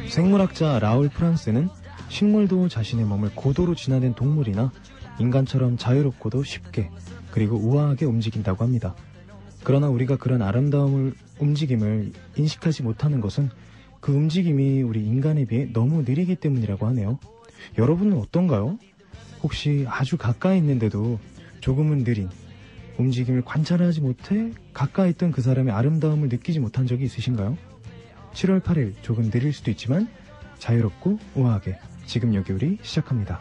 생물학자 라울 프랑스는 식물도 자신의 몸을 고도로 진화된 동물이나 인간처럼 자유롭고도 쉽게 그리고 우아하게 움직인다고 합니다. 그러나 우리가 그런 움직임을 인식하지 못하는 것은 그 움직임이 우리 인간에 비해 너무 느리기 때문이라고 하네요. 여러분은 어떤가요? 혹시 아주 가까이 있는데도 조금은 느린 움직임을 관찰하지 못해 가까이 있던 그 사람의 아름다움을 느끼지 못한 적이 있으신가요? 7월 8일 조금 느릴 수도 있지만 자유롭고 우아하게 지금 여기 우리 시작합니다.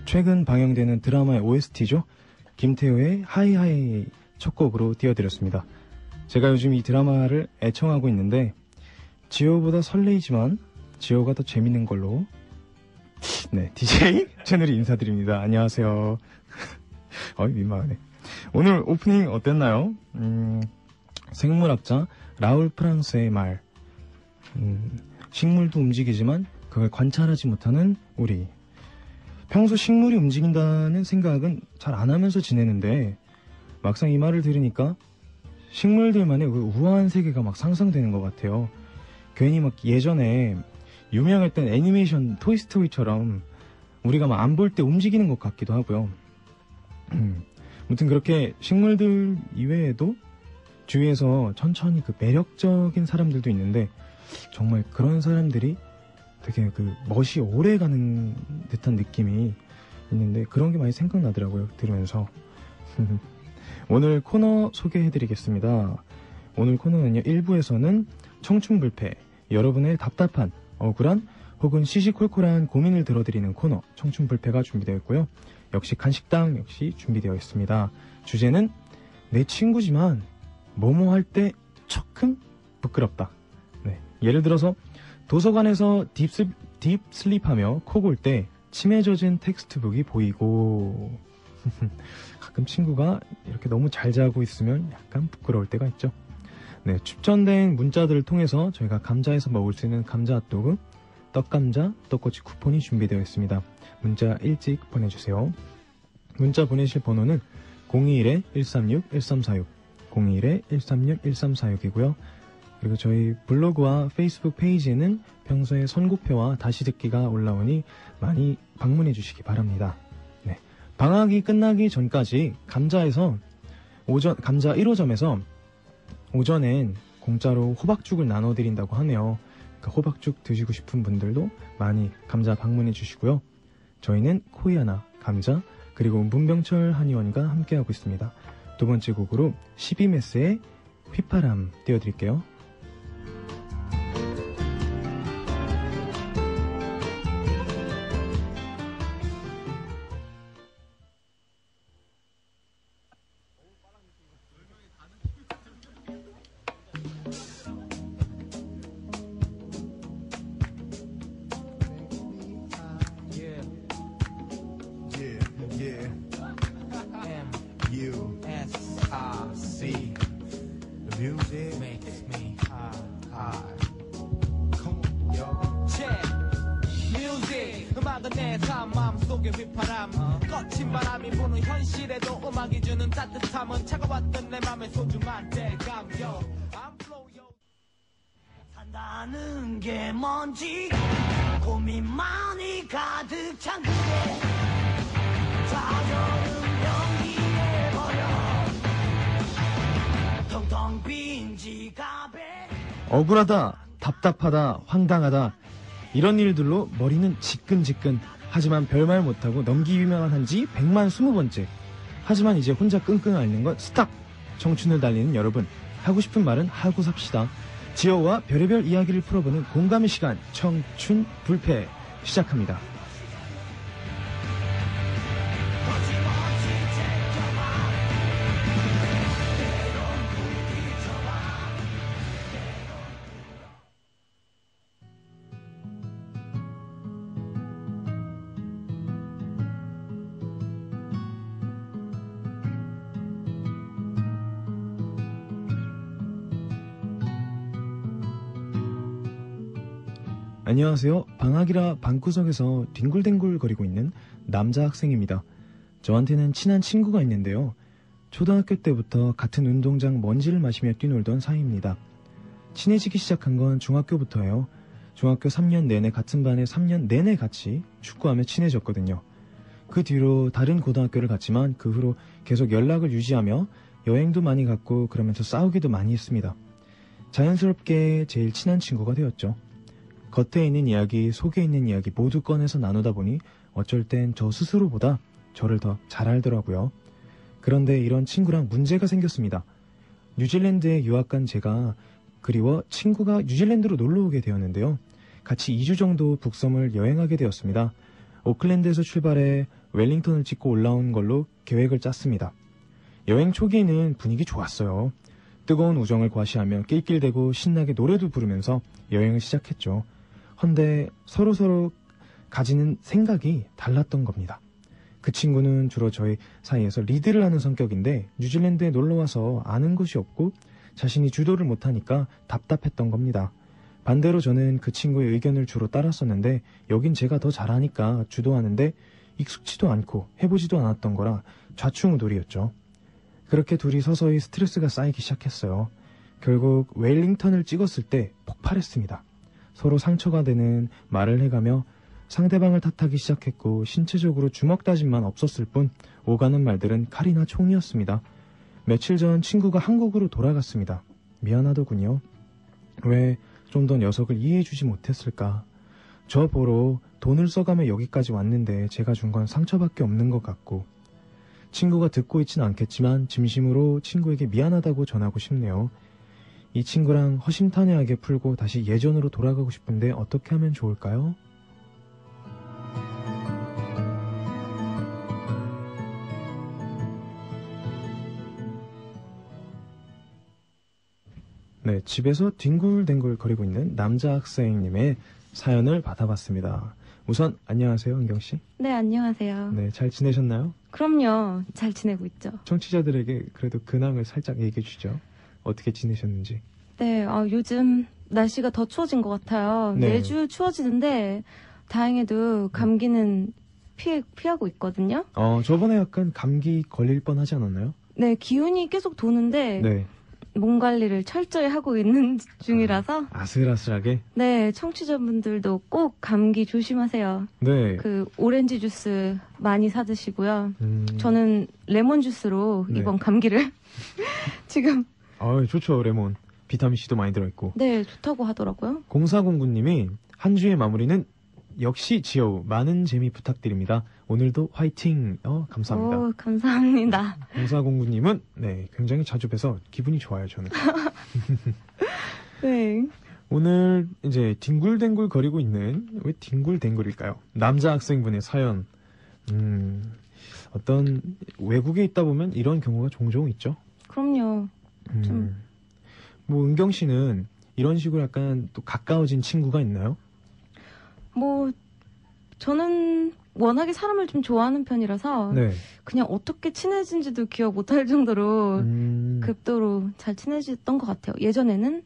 최근 방영되는 드라마의 OST죠. 김태호의 하이하이 첫 곡으로 띄워드렸습니다. 제가 요즘 이 드라마를 애청하고 있는데 지호보다 설레이지만 지호가 더 재밌는 걸로 네, DJ 채널이 인사드립니다. 안녕하세요. 민망하네. 오늘 오프닝 어땠나요? 생물학자 라울 프랑스의 말 식물도 움직이지만 그걸 관찰하지 못하는 우리. 평소 식물이 움직인다는 생각은 잘 안 하면서 지내는데 막상 이 말을 들으니까 식물들만의 그 우아한 세계가 막 상상되는 것 같아요. 괜히 막 예전에 유명했던 애니메이션 토이스토리처럼 우리가 막 안 볼 때 움직이는 것 같기도 하고요. 아무튼 그렇게 식물들 이외에도 주위에서 천천히 그 매력적인 사람들도 있는데 정말 그런 사람들이 되게 그 멋이 오래 가는 듯한 느낌이 있는데 그런 게 많이 생각나더라고요. 들으면서. 오늘 코너 소개해드리겠습니다. 오늘 코너는요. 1부에서는 청춘불패, 여러분의 답답한, 억울한 혹은 시시콜콜한 고민을 들어드리는 코너 청춘불패가 준비되어 있고요. 역시 간식당 역시 준비되어 있습니다. 주제는 내 친구지만 뭐뭐 할 때 조금 부끄럽다. 네. 예를 들어서 도서관에서 딥슬립하며 코 골 때 침에 젖은 텍스트북이 보이고 가끔 친구가 이렇게 너무 잘 자고 있으면 약간 부끄러울 때가 있죠. 네, 추천된 문자들을 통해서 저희가 감자에서 먹을 수 있는 감자 핫도그, 떡감자, 떡꼬치 쿠폰이 준비되어 있습니다. 문자 일찍 보내주세요. 문자 보내실 번호는 021-136-1346 021-136-1346이고요. 그리고 저희 블로그와 페이스북 페이지에는 평소에 선곡표와 다시 듣기가 올라오니 많이 방문해 주시기 바랍니다. 네. 방학이 끝나기 전까지 감자 1호점에서 오전엔 공짜로 호박죽을 나눠드린다고 하네요. 그러니까 호박죽 드시고 싶은 분들도 많이 감자 방문해 주시고요. 저희는 코이아나, 감자, 그리고 문병철 한의원과 함께하고 있습니다. 두 번째 곡으로 12메스의 휘파람 띄워드릴게요. 거친 바람이 부는 현실에도 음악이 주는 따뜻함은 차가웠던 내 맘의 소중한 대감 산다는 게 뭔지 고민만이 가득 찬 그대 좌절은 연기에 버려 텅텅 빈 지갑에 억울하다, 답답하다, 황당하다 이런 일들로 머리는 지끈지끈. 하지만 별말 못하고 넘기기만 한지 100만 20번째. 하지만 이제 혼자 끙끙 앓는 건 스탑! 청춘을 달리는 여러분, 하고 싶은 말은 하고 삽시다. 지효와 별의별 이야기를 풀어보는 공감의 시간, 청춘 불패 시작합니다. 안녕하세요. 방학이라 방구석에서 뒹굴뒹굴 거리고 있는 남자 학생입니다. 저한테는 친한 친구가 있는데요. 초등학교 때부터 같은 운동장 먼지를 마시며 뛰놀던 사이입니다. 친해지기 시작한 건 중학교부터예요. 중학교 3년 내내 같은 반에 3년 내내 같이 축구하며 친해졌거든요. 그 뒤로 다른 고등학교를 갔지만 그 후로 계속 연락을 유지하며 여행도 많이 갔고 그러면서 싸우기도 많이 했습니다. 자연스럽게 제일 친한 친구가 되었죠. 겉에 있는 이야기, 속에 있는 이야기 모두 꺼내서 나누다 보니 어쩔 땐 저 스스로보다 저를 더 잘 알더라고요. 그런데 이런 친구랑 문제가 생겼습니다. 뉴질랜드에 유학 간 제가 그리워 친구가 뉴질랜드로 놀러 오게 되었는데요. 같이 2주 정도 북섬을 여행하게 되었습니다. 오클랜드에서 출발해 웰링턴을 찍고 올라온 걸로 계획을 짰습니다. 여행 초기에는 분위기 좋았어요. 뜨거운 우정을 과시하며 낄낄대고 신나게 노래도 부르면서 여행을 시작했죠. 헌데 서로서로 가지는 생각이 달랐던 겁니다. 그 친구는 주로 저희 사이에서 리드를 하는 성격인데 뉴질랜드에 놀러와서 아는 것이 없고 자신이 주도를 못하니까 답답했던 겁니다. 반대로 저는 그 친구의 의견을 주로 따랐었는데 여긴 제가 더 잘하니까 주도하는데 익숙치도 않고 해보지도 않았던 거라 좌충우돌이었죠. 그렇게 둘이 서서히 스트레스가 쌓이기 시작했어요. 결국 웰링턴을 찍었을 때 폭발했습니다. 서로 상처가 되는 말을 해가며 상대방을 탓하기 시작했고 신체적으로 주먹다짐만 없었을 뿐 오가는 말들은 칼이나 총이었습니다. 며칠 전 친구가 한국으로 돌아갔습니다. 미안하더군요. 왜 좀 더 녀석을 이해해주지 못했을까? 저 보러 돈을 써가며 여기까지 왔는데 제가 준 건 상처밖에 없는 것 같고 친구가 듣고 있진 않겠지만 진심으로 친구에게 미안하다고 전하고 싶네요. 이 친구랑 허심탄회하게 풀고 다시 예전으로 돌아가고 싶은데 어떻게 하면 좋을까요? 네, 집에서 뒹굴뒹굴 거리고 있는 남자 학생님의 사연을 받아봤습니다. 우선 안녕하세요, 은경씨. 네, 안녕하세요. 네, 잘 지내셨나요? 그럼요. 잘 지내고 있죠. 청취자들에게 그래도 근황을 살짝 얘기해 주죠. 어떻게 지내셨는지. 네, 요즘 날씨가 더 추워진 것 같아요. 네. 매주 추워지는데 다행히도 감기는 피하고 있거든요. 저번에 약간 감기 걸릴 뻔 하지 않았나요? 네, 기운이 계속 도는데 네. 몸 관리를 철저히 하고 있는 중이라서 아슬아슬하게? 네, 청취자분들도 꼭 감기 조심하세요. 네. 그 오렌지 주스 많이 사 드시고요. 음. 저는 레몬 주스로 네. 이번 감기를 지금 좋죠, 레몬. 비타민C도 많이 들어있고. 네, 좋다고 하더라고요. 0409님이 한 주의 마무리는 역시 지여우 많은 재미 부탁드립니다. 오늘도 화이팅. 감사합니다. 오, 감사합니다. 0409님은 네, 굉장히 자주 뵈서 기분이 좋아요, 저는. 네. 오늘 이제 뒹굴뒹굴 거리고 있는 왜 뒹굴뒹굴일까요? 남자 학생분의 사연. 어떤 외국에 있다 보면 이런 경우가 종종 있죠. 그럼요. 뭐 은경 씨는 이런 식으로 약간 또 가까워진 친구가 있나요? 뭐 저는 워낙에 사람을 좀 좋아하는 편이라서 네. 그냥 어떻게 친해진지도 기억 못할 정도로 그 급도로 잘 친해졌던 것 같아요. 예전에는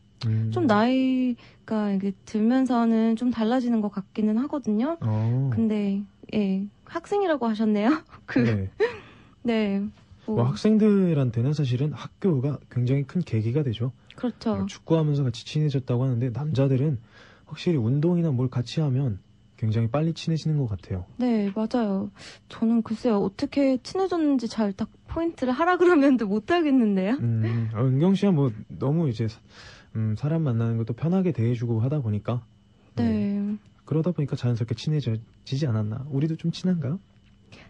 좀 나이가 이게 들면서는 좀 달라지는 것 같기는 하거든요. 근데 예, 학생이라고 하셨네요. 네. 네. 뭐 학생들한테는 사실은 학교가 굉장히 큰 계기가 되죠. 그렇죠. 축구하면서 같이 친해졌다고 하는데 남자들은 확실히 운동이나 뭘 같이 하면 굉장히 빨리 친해지는 것 같아요. 네, 맞아요. 저는 글쎄요, 어떻게 친해졌는지 잘 딱 포인트를 하라 그러면도 못하겠는데요. 은경 씨가 뭐 너무 이제 사람 만나는 것도 편하게 대해주고 하다 보니까 네. 그러다 보니까 자연스럽게 친해지지 않았나? 우리도 좀 친한가요?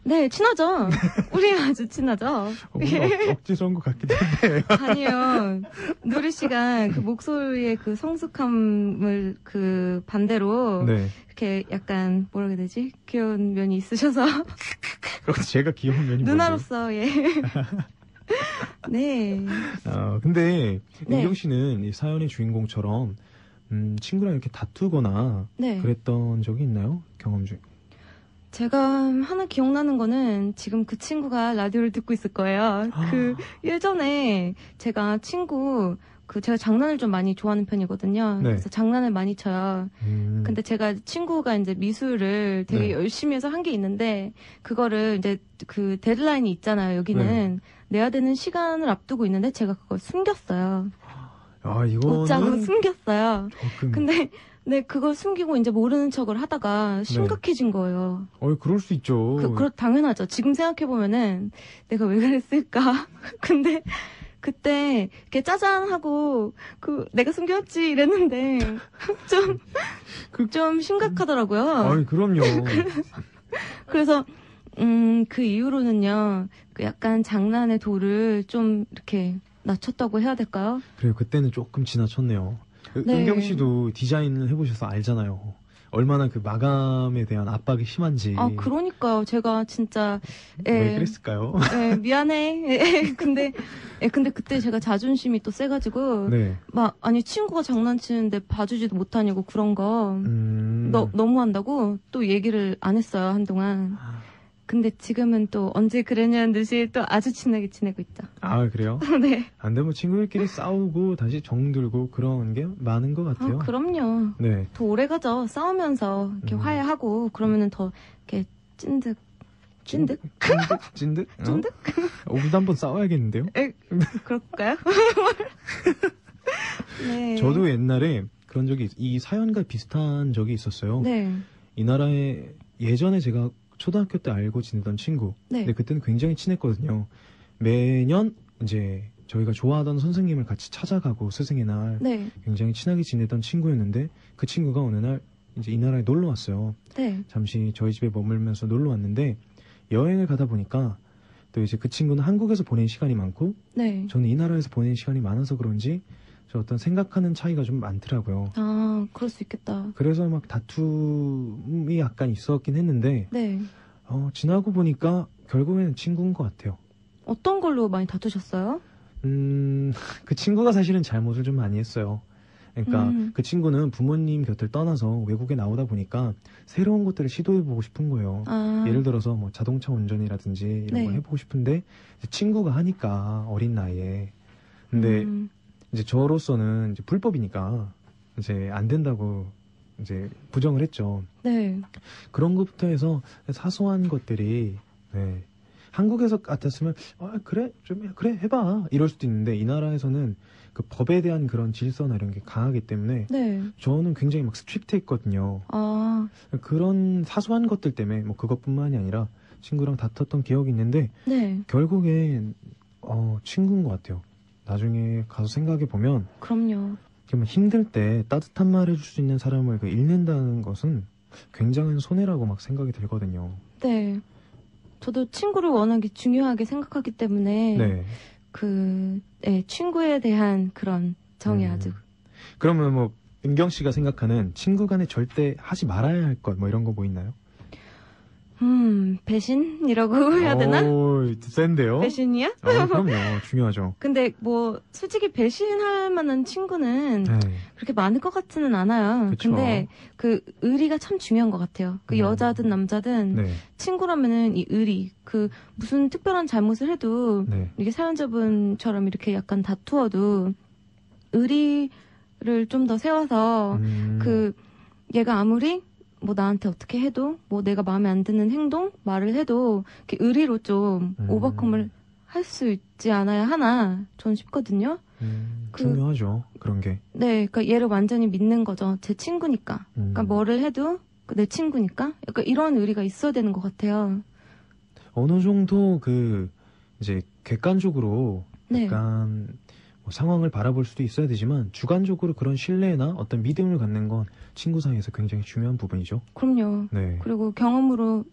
네, 친하죠. 우리 아주 친하죠. 뭔가 억지스러운 것 같기도 한데. 아니요. 누리 씨가 그 목소리의 그 성숙함을 그 반대로 네. 이렇게 약간 뭐라 해야 되지? 귀여운 면이 있으셔서 제가 귀여운 면이 뭐예요? 누나로서 예. 네. 근데 네. 은경 씨는 이 사연의 주인공처럼 친구랑 이렇게 다투거나 네. 그랬던 적이 있나요? 경험 중에. 제가 하나 기억나는 거는 지금 그 친구가 라디오를 듣고 있을 거예요. 그 예전에 제가 제가 장난을 좀 많이 좋아하는 편이거든요. 네. 그래서 장난을 많이 쳐요. 근데 제가 친구가 이제 미술을 되게 네. 열심히 해서 한 게 있는데 그거를 이제 그 데드라인이 있잖아요. 여기는 네. 내야 되는 시간을 앞두고 있는데 제가 그걸 숨겼어요. 이거는 웃자고 숨겼어요. 조금. 근데 네, 그걸 숨기고 이제 모르는 척을 하다가 심각해진 거예요. 그럴 수 있죠. 당연하죠. 지금 생각해보면은 내가 왜 그랬을까? 근데 그때 이렇게 짜잔하고 내가 숨겼지 이랬는데 좀 심각하더라고요. 그럼요. 그래서 그 이후로는요, 그 약간 장난의 도를 좀 이렇게 낮췄다고 해야 될까요? 그래요. 그때는 조금 지나쳤네요. 네. 은경 씨도 디자인을 해보셔서 알잖아요. 얼마나 그 마감에 대한 압박이 심한지. 그러니까요. 제가 진짜 왜 그랬을까요? 미안해. 근데 그때 제가 자존심이 또 세가지고 네. 아니 친구가 장난치는데 봐주지도 못하냐고 그런 거 너무 한다고 또 얘기를 안 했어요 한동안. 근데 지금은 또 언제 그랬냐는 듯이 또 아주 친하게 지내고 있죠. 그래요? 네. 안 되면 친구들끼리 싸우고 다시 정들고 그런 게 많은 것 같아요. 그럼요. 네. 더 오래 가죠. 싸우면서 이렇게 화해하고 그러면은 더 이렇게 찐득. 찐득? 찐득? 우리도 한번 싸워야겠는데요? 그럴까요? 네. 저도 옛날에 그런 적이 이 사연과 비슷한 적이 있었어요. 네. 이 나라에 예전에 제가 초등학교 때 알고 지내던 친구. 네. 근데 그때는 굉장히 친했거든요. 매년 이제 저희가 좋아하던 선생님을 같이 찾아가고 스승의 날 네. 굉장히 친하게 지내던 친구였는데 그 친구가 어느 날 이제 이 나라에 놀러 왔어요. 네. 잠시 저희 집에 머물면서 놀러 왔는데 여행을 가다 보니까 또 이제 그 친구는 한국에서 보낸 시간이 많고 네. 저는 이 나라에서 보낸 시간이 많아서 그런지 저 어떤 생각하는 차이가 좀 많더라고요. 그럴 수 있겠다. 그래서 막 다툼이 약간 있었긴 했는데 네. 지나고 보니까 결국에는 친구인 것 같아요. 어떤 걸로 많이 다투셨어요? 그 친구가 사실은 잘못을 좀 많이 했어요. 그러니까 그 친구는 부모님 곁을 떠나서 외국에 나오다 보니까 새로운 것들을 시도해보고 싶은 거예요. 예를 들어서 뭐 자동차 운전이라든지 이런 네. 걸 해보고 싶은데 친구가 하니까 어린 나이에. 근데 이제 저로서는 이제 불법이니까 이제 안 된다고 이제 부정을 했죠. 네. 그런 것부터 해서 사소한 것들이 네. 한국에서 같았으면 그래 해봐 이럴 수도 있는데 이 나라에서는 그 법에 대한 그런 질서나 이런 게 강하기 때문에 네. 저는 굉장히 막 스트릭트했거든요. 그런 사소한 것들 때문에 뭐 그것뿐만이 아니라 친구랑 다퉜던 기억이 있는데 네. 결국엔 친구인 것 같아요. 나중에 가서 생각해 보면 그럼요. 정말 힘들 때 따뜻한 말 해줄 수 있는 사람을 잃는다는 것은 굉장한 손해라고 막 생각이 들거든요. 네. 저도 친구를 워낙에 중요하게 생각하기 때문에 네. 친구에 대한 그런 정이 아주. 그러면 뭐 은경 씨가 생각하는 친구 간에 절대 하지 말아야 할 것 뭐 이런 거 뭐 있나요? 배신이라고 해야 되나? 센데요? 배신이야? 그럼요. 중요하죠. 근데 뭐 솔직히 배신할 만한 친구는 네. 그렇게 많을 것 같지는 않아요. 그쵸. 근데 그 의리가 참 중요한 것 같아요. 그 여자든 남자든 네. 친구라면은 이 의리, 그 무슨 특별한 잘못을 해도 네. 이게 사연자분처럼 이렇게 약간 다투어도 의리를 좀 더 세워서 그 얘가 아무리 뭐 나한테 어떻게 해도 뭐 내가 마음에 안 드는 행동 말을 해도 이렇게 의리로 좀 오버컴을 할 수 있지 않아야 하나 전 싶거든요. 중요하죠. 그런 게. 네, 그러니까 얘를 완전히 믿는 거죠. 제 친구니까. 그러니까 뭐를 해도 내 친구니까. 약간 이런 의리가 있어야 되는 것 같아요. 어느 정도 이제 객관적으로 네. 약간 상황을 바라볼 수도 있어야 되지만 주관적으로 그런 신뢰나 어떤 믿음을 갖는 건 친구 사이에서 굉장히 중요한 부분이죠. 그럼요. 네. 그리고 경험으로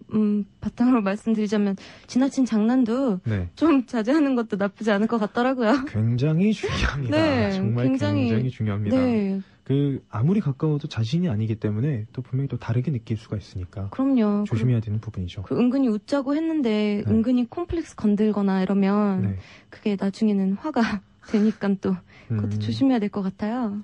바탕으로 말씀드리자면 지나친 장난도 네. 좀 자제하는 것도 나쁘지 않을 것 같더라고요. 굉장히 중요합니다. 네, 정말 굉장히 중요합니다. 네, 아무리 가까워도 자신이 아니기 때문에 또 분명히 또 다르게 느낄 수가 있으니까 그럼요. 조심해야 되는 부분이죠. 은근히 웃자고 했는데 네. 은근히 콤플렉스 건들거나 이러면 네. 그게 나중에는 화가 되니까 또 그것도 조심해야 될 것 같아요.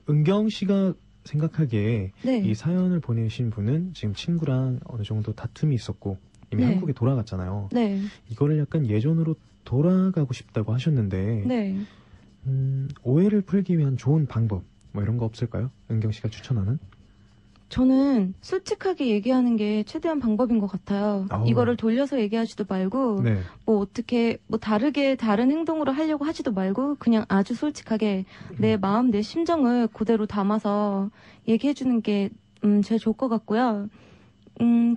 은경 씨가 생각하기에 네. 이 사연을 보내신 분은 지금 친구랑 어느 정도 다툼이 있었고 이미 네. 한국에 돌아갔잖아요. 네. 이거를 약간 예전으로 돌아가고 싶다고 하셨는데 네. 오해를 풀기 위한 좋은 방법 뭐 이런 거 없을까요? 은경 씨가 추천하는? 저는 솔직하게 얘기하는 게 최대한 방법인 것 같아요. 이거를 돌려서 얘기하지도 말고 네. 뭐 어떻게 뭐 다르게 다른 행동으로 하려고 하지도 말고 그냥 아주 솔직하게 내 마음 내 심정을 그대로 담아서 얘기해 주는 게 제일 좋을 것 같고요.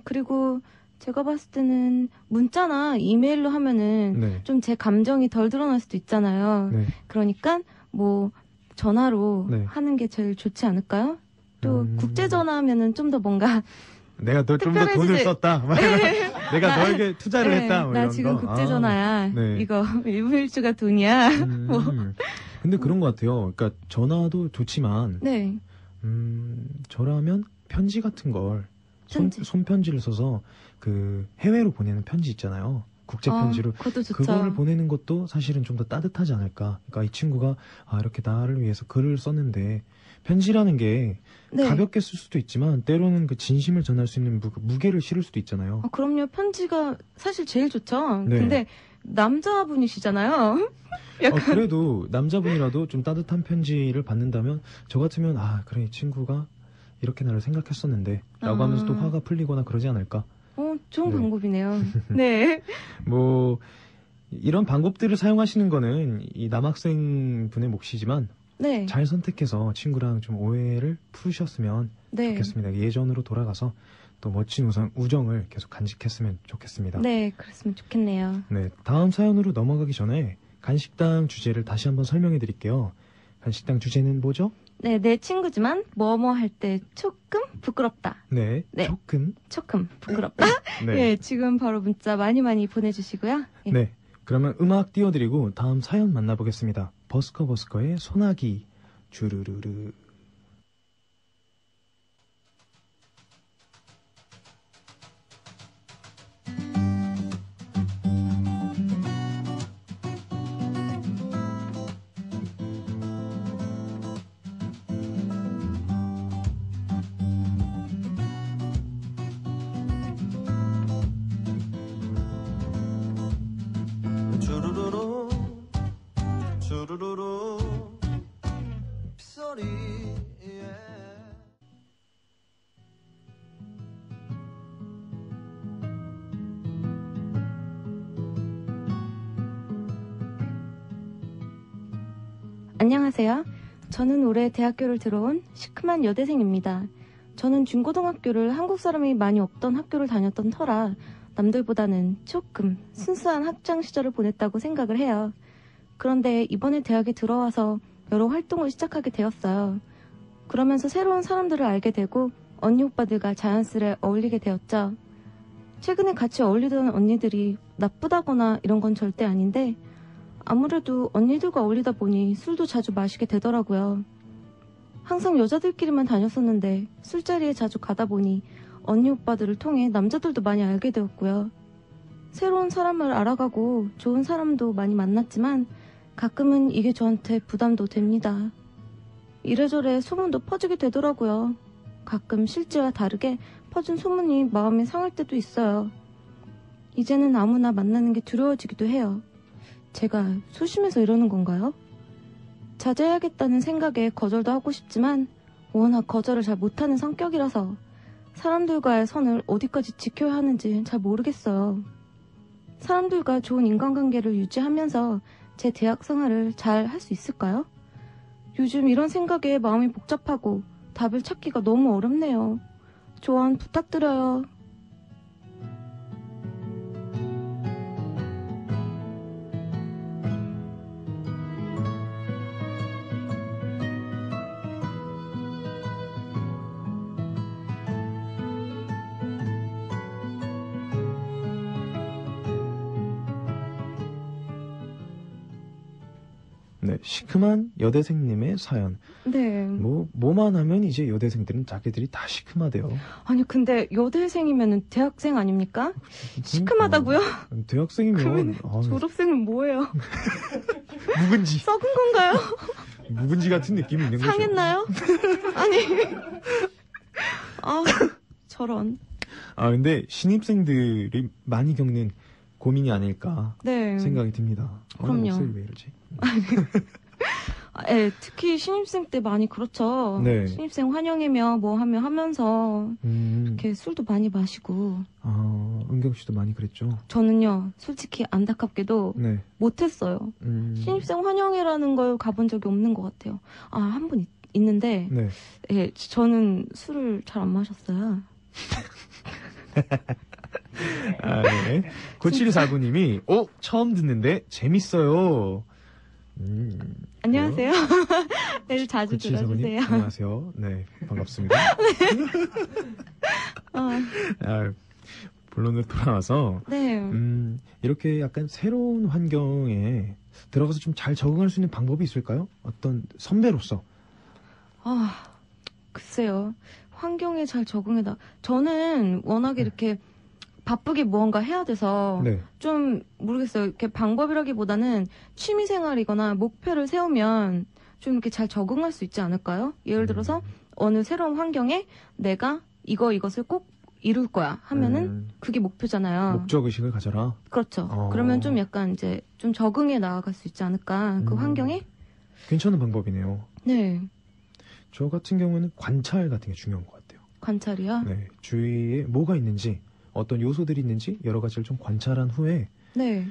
그리고 제가 봤을 때는 문자나 이메일로 하면은 네. 좀 제 감정이 덜 드러날 수도 있잖아요. 네. 그러니까 뭐 전화로 네. 하는 게 제일 좋지 않을까요? 또 국제 전화하면은 좀 더 뭔가 내가 좀 더 돈을 특별해지지. 썼다. 내가 너에게 투자를 했다. 뭐 나 이런 지금 거. 국제 전화야. 네. 이거 일부일주가 돈이야. 뭐. 근데 그런 것 같아요. 그러니까 전화도 좋지만 네. 저라면 편지 같은 걸 편지. 손편지를 써서 해외로 보내는 편지 있잖아요. 국제 편지로 그것도 좋죠. 그거를 보내는 것도 사실은 좀 더 따뜻하지 않을까. 그러니까 이 친구가 이렇게 나를 위해서 글을 썼는데 편지라는 게 네. 가볍게 쓸 수도 있지만 때로는 그 진심을 전할 수 있는 무게를 실을 수도 있잖아요. 그럼요. 편지가 사실 제일 좋죠. 네. 근데 남자분이시잖아요. 약간 그래도 남자분이라도 좀 따뜻한 편지를 받는다면 저 같으면 그래 이 친구가 이렇게 나를 생각했었는데 라고 하면서 또 화가 풀리거나 그러지 않을까. 좋은 네. 방법이네요. 네. 뭐 이런 방법들을 사용하시는 거는 이 남학생 분의 몫이지만 네. 잘 선택해서 친구랑 좀 오해를 푸셨으면 네. 좋겠습니다. 예전으로 돌아가서 또 멋진 우정을 계속 간직했으면 좋겠습니다. 네, 그랬으면 좋겠네요. 네, 다음 사연으로 넘어가기 전에 간식당 주제를 다시 한번 설명해 드릴게요. 간식당 주제는 뭐죠? 네, 내 친구지만 뭐뭐 할 때 조금 부끄럽다. 네, 네. 조금 부끄럽다. 네. 네, 지금 바로 문자 많이 보내주시고요. 예. 네, 그러면 음악 띄워드리고 다음 사연 만나보겠습니다. 버스커의 소나기 주르르르. 주르르르 주르르르 빗소리 안녕하세요. 저는 올해 대학교를 들어온 시큼한 여대생입니다. 저는 중고등학교를 한국 사람이 많이 없던 학교를 다녔던 터라 남들보다는 조금 순수한 학창 시절을 보냈다고 생각을 해요. 그런데 이번에 대학에 들어와서 여러 활동을 시작하게 되었어요. 그러면서 새로운 사람들을 알게 되고 언니 오빠들과 자연스레 어울리게 되었죠. 최근에 같이 어울리던 언니들이 나쁘다거나 이런 건 절대 아닌데 아무래도 언니들과 어울리다 보니 술도 자주 마시게 되더라고요. 항상 여자들끼리만 다녔었는데 술자리에 자주 가다 보니 언니 오빠들을 통해 남자들도 많이 알게 되었고요. 새로운 사람을 알아가고 좋은 사람도 많이 만났지만 가끔은 이게 저한테 부담도 됩니다. 이래저래 소문도 퍼지게 되더라고요. 가끔 실제와 다르게 퍼진 소문이 마음이 상할 때도 있어요. 이제는 아무나 만나는 게 두려워지기도 해요. 제가 소심해서 이러는 건가요? 자제해야겠다는 생각에 거절도 하고 싶지만 워낙 거절을 잘 못하는 성격이라서 사람들과의 선을 어디까지 지켜야 하는지 잘 모르겠어요. 사람들과 좋은 인간관계를 유지하면서 제 대학 생활을 잘 할 수 있을까요? 요즘 이런 생각에 마음이 복잡하고 답을 찾기가 너무 어렵네요. 조언 부탁드려요. 네, 시큼한 여대생님의 사연. 네. 뭐만 하면 이제 여대생들은 자기들이 다 시큼하대요. 아니, 근데 여대생이면은 대학생 아닙니까? 시큼하다고요? 대학생이면. 졸업생은 뭐예요? 묵은지. 썩은 건가요? 묵은지 같은 느낌이 있는 거죠. 상했나요? 아니. 저런. 근데 신입생들이 많이 겪는 고민이 아닐까 네. 생각이 듭니다. 그럼요. 목소리 왜 이러지? 네, 특히 신입생 때 많이 그렇죠. 네. 신입생 환영이며 뭐 하면서 이렇게 술도 많이 마시고. 은경 씨도 많이 그랬죠? 저는요, 솔직히 안타깝게도 네. 못했어요. 신입생 환영회라는 걸 가본 적이 없는 것 같아요. 한 번 있는데, 네. 예, 저는 술을 잘 안 마셨어요. 네. 9749님이, 처음 듣는데 재밌어요. 안녕하세요. 내일 자주 들어주세요. 안녕하세요. 네, 반갑습니다. 본론으로 돌아와서, 네. 이렇게 약간 새로운 환경에 들어가서 좀 잘 적응할 수 있는 방법이 있을까요? 어떤 선배로서. 글쎄요. 환경에 잘 저는 워낙에 이렇게 바쁘게 무언가 해야 돼서 네. 좀 모르겠어요. 이렇게 방법이라기보다는 취미 생활이거나 목표를 세우면 좀 이렇게 잘 적응할 수 있지 않을까요? 예를 들어서 어느 새로운 환경에 내가 이것을 꼭 이룰 거야 하면은 그게 목표잖아요. 목적 의식을 가져라. 그렇죠. 그러면 좀 약간 이제 좀 적응해 나아갈 수 있지 않을까 그 환경에. 괜찮은 방법이네요. 네. 저 같은 경우는 관찰 같은 게 중요한 것 같아요. 관찰이요? 네. 주위에 뭐가 있는지, 어떤 요소들이 있는지 여러 가지를 좀 관찰한 후에 네.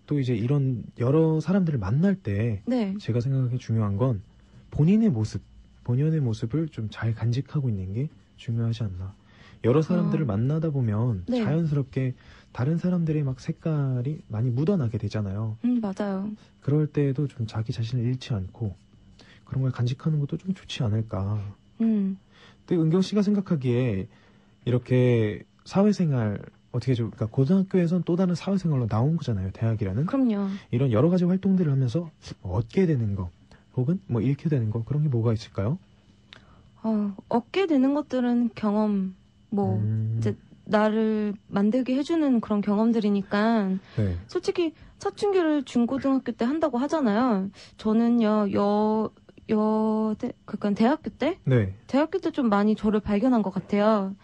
또 이제 이런 여러 사람들을 만날 때 네. 제가 생각하기에 중요한 건 본인의 모습을 좀 잘 간직하고 있는 게 중요하지 않나. 여러 사람들을 만나다 보면 네. 자연스럽게 다른 사람들의 막 색깔이 많이 묻어나게 되잖아요. 맞아요. 그럴 때에도 좀 자기 자신을 잃지 않고 그런 걸 간직하는 것도 좀 좋지 않을까. 근데 은경 씨가 생각하기에 이렇게 사회생활 그러니까 고등학교에선 또 다른 사회생활로 나온 거잖아요. 대학이라는. 그럼요. 이런 여러 가지 활동들을 하면서 얻게 되는 거 혹은 뭐 잃게 되는 거 그런 게 뭐가 있을까요? 얻게 되는 것들은 경험, 이제 나를 만들게 해주는 그런 경험들이니까 네. 솔직히 사춘기를 중고등학교 때 한다고 하잖아요. 저는요 그러니까 대학교 때? 네. 대학교 때 좀 많이 저를 발견한 것 같아요.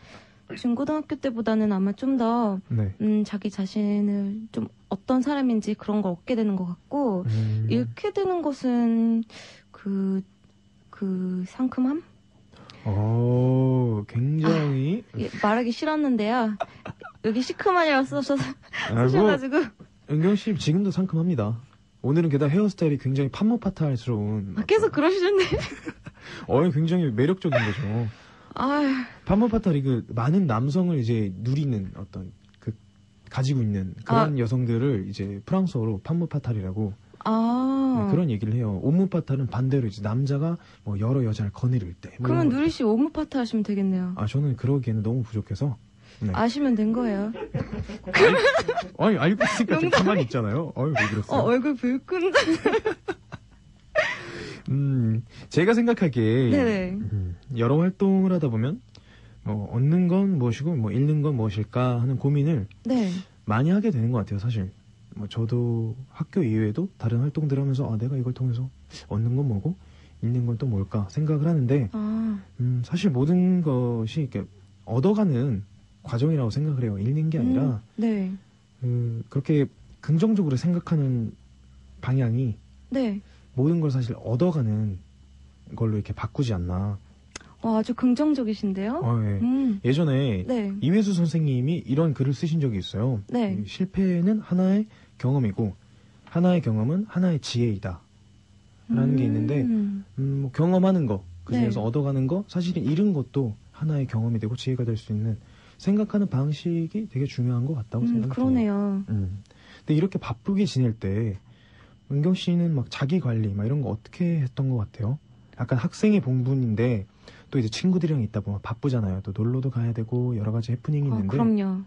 중고등학교 때보다는 아마 좀 더 네. 자기 자신을 좀 어떤 사람인지 그런 걸 얻게 되는 것 같고 잃게 되는 것은 그 상큼함? 굉장히 말하기 싫었는데요. 여기 시큼하냐고 쓰셔가지고. 은경 씨 지금도 상큼합니다. 오늘은 게다가 헤어스타일이 굉장히 판무파탈스러운. 계속 그러시는데. 굉장히 매력적인 거죠. 판무파탈이 많은 남성을 이제 누리는 어떤 가지고 있는 그런 여성들을 이제 프랑스어로 판무파탈이라고 네, 그런 얘기를 해요. 오무파탈은 반대로 이제 남자가 뭐 여러 여자를 거느릴 때. 그러면 누리 씨 오무파탈 하시면 되겠네요. 저는 그러기에는 너무 부족해서. 네. 아시면 된 거예요. 알고 있으니까 좀 가만히 있잖아요. 왜 그랬어요? 얼굴 불끈. 제가 생각하기에 네네. 여러 활동을 하다 보면 얻는 건 무엇이고 잃는 건 무엇일까 하는 고민을 네. 많이 하게 되는 것 같아요. 사실 저도 학교 이외에도 다른 활동들을 하면서 내가 이걸 통해서 얻는 건 뭐고 잃는 건 또 뭘까 생각을 하는데 사실 모든 것이 이렇게 얻어가는 과정이라고 생각을 해요. 잃는 게 아니라 네. 그렇게 긍정적으로 생각하는 방향이 네. 모든 걸 사실 얻어가는 걸로 이렇게 바꾸지 않나. 아주 긍정적이신데요? 네. 예전에 네. 이회수 선생님이 이런 글을 쓰신 적이 있어요. 네. 실패는 하나의 경험이고 하나의 경험은 하나의 지혜이다. 라는 게 있는데 경험하는 거, 그 중에서 얻어가는 거, 사실은 잃은 것도 하나의 경험이 되고 지혜가 될 수 있는 생각하는 방식이 되게 중요한 것 같다고 생각해요. 그러네요. 근데 이렇게 바쁘게 지낼 때 은경 씨는 막 자기 관리 막 이런 거 어떻게 했던 것 같아요? 약간 학생의 본분인데 또 이제 친구들이랑 있다 보면 바쁘잖아요. 또 놀러도 가야 되고 여러 가지 해프닝이 있는데. 그럼요.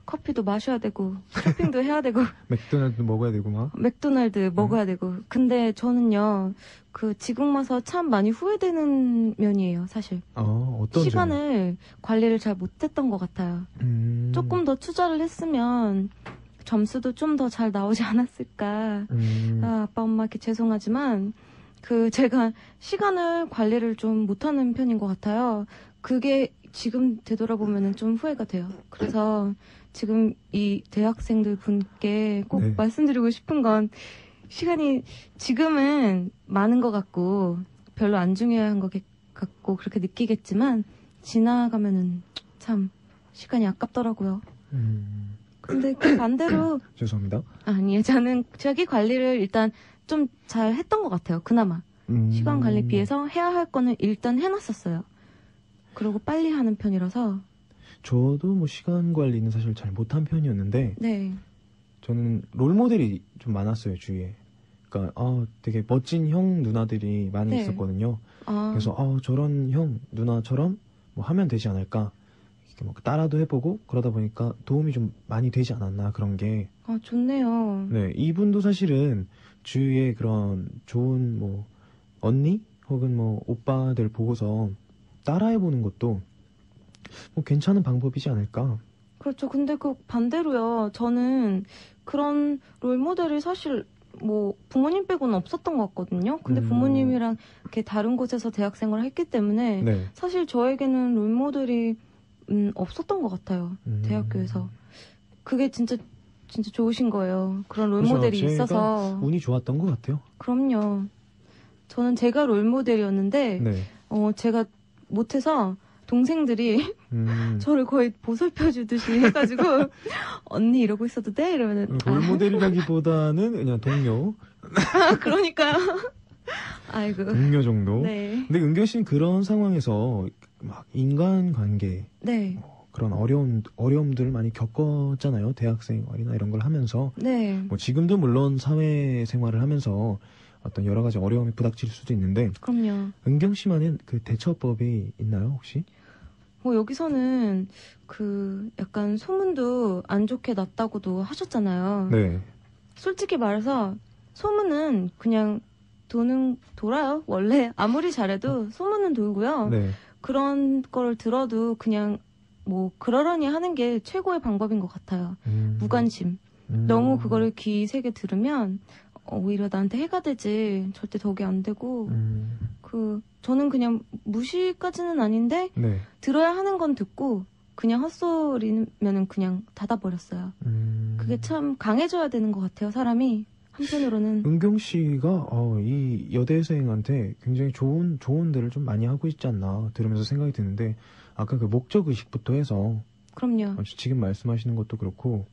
커피도 마셔야 되고 쇼핑도 해야 되고 맥도날드 먹어야 되고 막. 맥도날드 먹어야 되고. 근데 저는요 그 지금 와서 참 많이 후회되는 면이에요 사실. 어떤 시간을 관리를 잘 못했던 것 같아요. 조금 더 투자를 했으면 점수도 좀 더 잘 나오지 않았을까. 아빠 엄마께 죄송하지만 그 제가 시간을 관리를 좀 못하는 편인 것 같아요. 그게 지금 되돌아보면은 좀 후회가 돼요. 그래서 지금 이 대학생들 분께 꼭 네. 말씀드리고 싶은 건 시간이 지금은 많은 것 같고 별로 안 중요한 것 같고 그렇게 느끼겠지만 지나가면은 참 시간이 아깝더라고요. 근데 그 반대로 죄송합니다. 아니에요. 저는 자기 관리를 일단 좀 잘 했던 것 같아요. 그나마. 시간 관리에 비해서 해야 할 거는 일단 해놨었어요. 그리고 빨리 하는 편이라서. 저도 뭐 시간 관리는 사실 잘 못한 편이었는데 네. 저는 롤 모델이 좀 많았어요 주위에. 그러니까 되게 멋진 형 누나들이 많이 네. 있었거든요. 그래서 저런 형 누나처럼 뭐 하면 되지 않을까. 이렇게 뭐 따라도 해보고 그러다 보니까 도움이 좀 많이 되지 않았나 그런 게. 좋네요. 네, 이분도 사실은 주위에 그런 좋은 뭐 언니 혹은 뭐 오빠들 보고서 따라해보는 것도 뭐 괜찮은 방법이지 않을까. 그렇죠. 근데 그 반대로요. 저는 그런 롤모델이 사실 뭐 부모님 빼고는 없었던 것 같거든요. 근데 부모님이랑 이렇게 다른 곳에서 대학생활을 했기 때문에 네. 사실 저에게는 롤모델이 없었던 것 같아요. 대학교에서. 그게 진짜 좋으신 거예요. 그런 롤모델이 그렇죠. 있어서. 운이 좋았던 것 같아요. 그럼요. 저는 제가 롤모델이었는데 네. 제가 못해서 동생들이 저를 거의 보살펴 주듯이 해가지고 언니 이러고 있어도 돼? 이러면은 롤모델이라기보다는 그냥 동료. 그러니까요. 아이고. 동료 정도. 네. 근데 은경 씨는 그런 상황에서 막 인간관계 네. 그런 어려움들을 많이 겪었잖아요. 대학생활이나 이런 걸 하면서. 네. 뭐 지금도 물론 사회생활을 하면서 어떤 여러 가지 어려움이 부닥칠 수도 있는데. 그럼요. 은경 씨만의 그 대처법이 있나요, 혹시? 뭐 여기서는 그 약간 소문도 안 좋게 났다고도 하셨잖아요. 네. 솔직히 말해서 소문은 그냥 돌아요. 원래 아무리 잘해도 소문은 돌고요. 네. 그런 걸 들어도 그냥 뭐 그러려니 하는 게 최고의 방법인 것 같아요. 무관심. 너무 그거를 귀 새겨 들으면 오히려 나한테 해가 되지. 절대 덕이 안 되고. 저는 그냥 무시까지는 아닌데 네. 들어야 하는 건 듣고 그냥 헛소리면은 그냥 닫아버렸어요. 그게 참 강해져야 되는 것 같아요. 사람이 한편으로는. 은경 씨가 이 여대생한테 굉장히 좋은 조언들을 좀 많이 하고 있지 않나 들으면서 생각이 드는데 아까 그 목적 의식부터 해서 그럼요. 지금 말씀하시는 것도 그렇고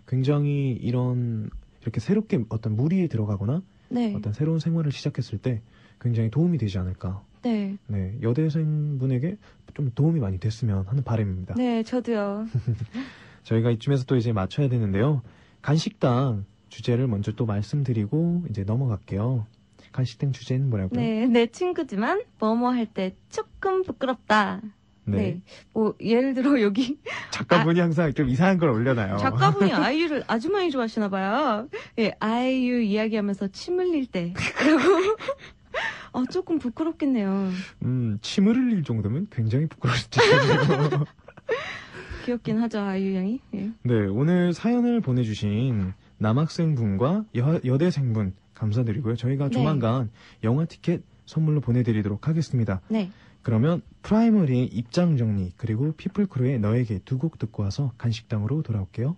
굉장히 이렇게 새롭게 어떤 무리에 들어가거나 네. 어떤 새로운 생활을 시작했을 때 굉장히 도움이 되지 않을까. 네. 네, 여대생 분에게 좀 도움이 많이 됐으면 하는 바람입니다. 네, 저도요. 저희가 이쯤에서 또 이제 맞춰야 되는데요. 간식당 주제를 먼저 또 말씀드리고 이제 넘어갈게요. 간식당 주제는 뭐라고요? 네, 내 친구지만 뭐뭐 할 때 조금 부끄럽다. 네. 뭐 예를 들어 여기 작가분이 항상 좀 이상한 걸 올려놔요. 작가분이 아이유를 아주 많이 좋아하시나 봐요. 예, 아이유 이야기하면서 침 흘릴 때. 그리고 조금 부끄럽겠네요. 침을 흘릴 정도면 굉장히 부끄러웠지. 귀엽긴 하죠, 아이유 양이. 예. 네, 오늘 사연을 보내주신 남학생분과 여대생분 감사드리고요. 저희가 네. 조만간 영화 티켓 선물로 보내드리도록 하겠습니다. 네. 그러면 프라이머리의 입장 정리 그리고 피플크루의 너에게 두 곡 듣고 와서 간식당으로 돌아올게요.